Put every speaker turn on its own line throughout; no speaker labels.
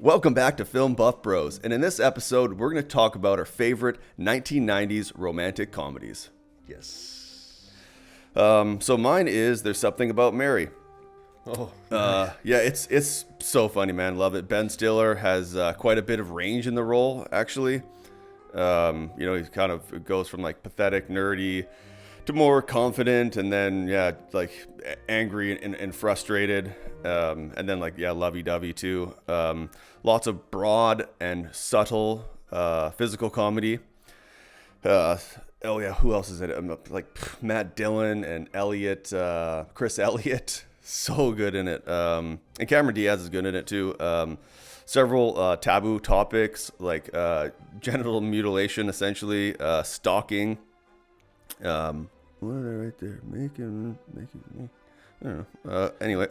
Welcome back to Film Buff Bros, and in this episode, we're going to talk about our favorite 1990s romantic comedies.
Yes.
So mine is There's Something About Mary. Yeah, it's so funny, man. Love it. Ben Stiller has quite a bit of range in the role, actually. He kind of goes from like pathetic, nerdy to more confident, and then angry and frustrated, and then lovey-dovey too. Lots of broad and subtle physical comedy. Who else is in it? Matt Dillon and Chris Elliott, so good in it. And Cameron Diaz is good in it too. Several taboo topics like genital mutilation, essentially, stalking. What are they right there? Making me. I don't know. Anyway,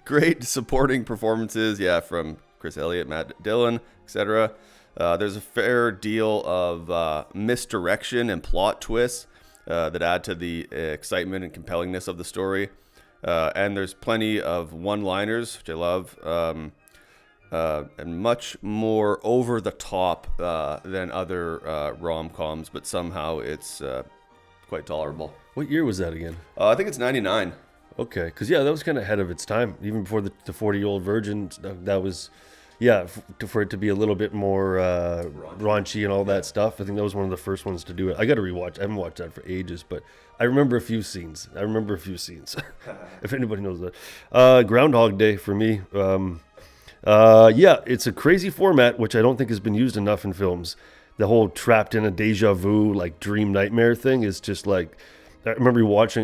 great supporting performances. Yeah, from Chris Elliott, Matt Dillon, etc. There's a fair deal of misdirection and plot twists that add to the excitement and compellingness of the story. And there's plenty of one-liners, which I love, and much more over the top than other rom-coms, but somehow it's quite tolerable.
What year was that again?
I think it's 99.
Okay, because that was kind of ahead of its time. Even before the 40-Year-Old Virgin, that was, for it to be a little bit more raunchy and all that stuff. I think that was one of the first ones to do it. I got to rewatch. I haven't watched that for ages, but I remember a few scenes. If anybody knows that. Groundhog Day for me. It's a crazy format, which I don't think has been used enough in films. The whole trapped in a deja vu, like dream nightmare thing is just like, I remember rewatching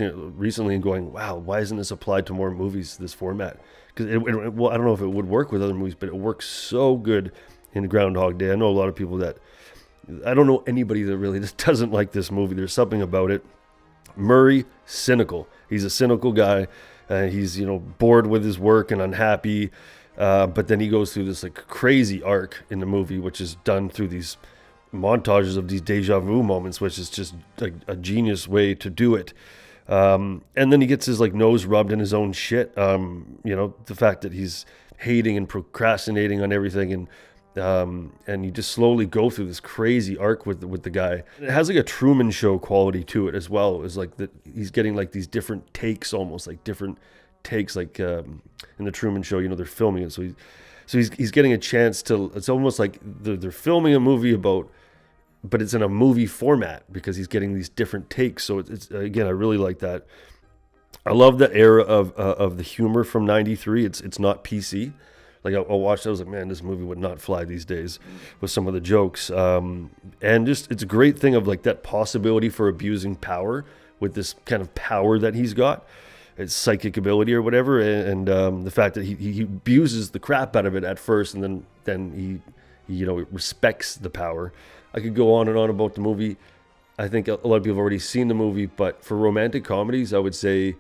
it recently and going, wow, why isn't this applied to more movies, this format? Because I don't know if it would work with other movies, but it works so good in Groundhog Day. I know a lot of people I don't know anybody that really just doesn't like this movie. There's something about it. Murray, cynical. He's a cynical guy. He's, bored with his work and unhappy. But then he goes through this like crazy arc in the movie, which is done through these montages of these deja vu moments, which is just like a genius way to do it. And then he gets his like nose rubbed in his own shit. The fact that he's hating and procrastinating on everything, and you just slowly go through this crazy arc with the guy. It has like a Truman Show quality to it as well. It's like that he's getting like these different takes, almost like different takes, like in the Truman Show, they're filming it, so he's getting a chance to. It's almost like they're filming a movie but it's in a movie format because he's getting these different takes. So it's again, I really like that. I love the era of the humor from '93. It's not PC. Like I'll watch that, I was like, man, this movie would not fly these days with some of the jokes. And just it's a great thing of like that possibility for abusing power with this kind of power that he's got. It's psychic ability or whatever, and the fact that he abuses the crap out of it at first, and then he respects the power. I could go on and on about the movie. I think a lot of people have already seen the movie, but for romantic comedies, I would say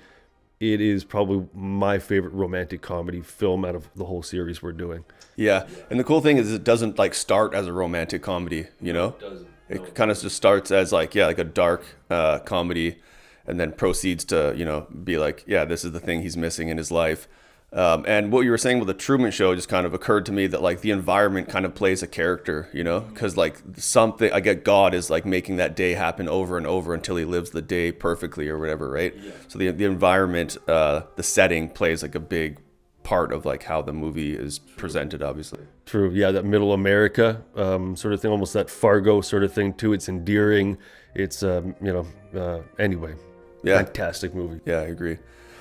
it is probably my favorite romantic comedy film out of the whole series we're doing.
Yeah, and the cool thing is it doesn't like start as a romantic comedy,
It doesn't.
It kind of just starts as like a dark comedy, and then proceeds to, be like, yeah, this is the thing he's missing in his life. And what you were saying with the Truman Show just kind of occurred to me that like the environment kind of plays a character, because like something, I get God is like making that day happen over and over until he lives the day perfectly or whatever, right? Yeah. So the environment, the setting plays like a big part of like how the movie is presented, obviously.
True. Yeah, that middle America sort of thing, almost that Fargo sort of thing too. It's endearing. It's, anyway.
Yeah.
Fantastic movie.
Yeah, I agree.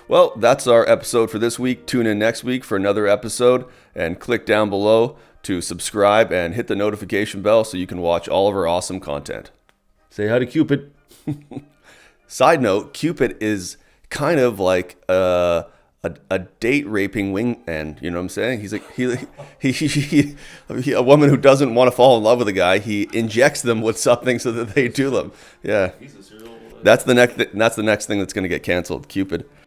Well, that's our episode for this week. Tune in next week for another episode, and click down below to subscribe and hit the notification bell so you can watch all of our awesome content.
Say hi to Cupid.
Side note, Cupid is kind of like a date raping wingman. You know what I'm saying? He's like a woman who doesn't want to fall in love with a guy. He injects them with something so that they do them. Yeah. That's the next thing that's going to get canceled. Cupid.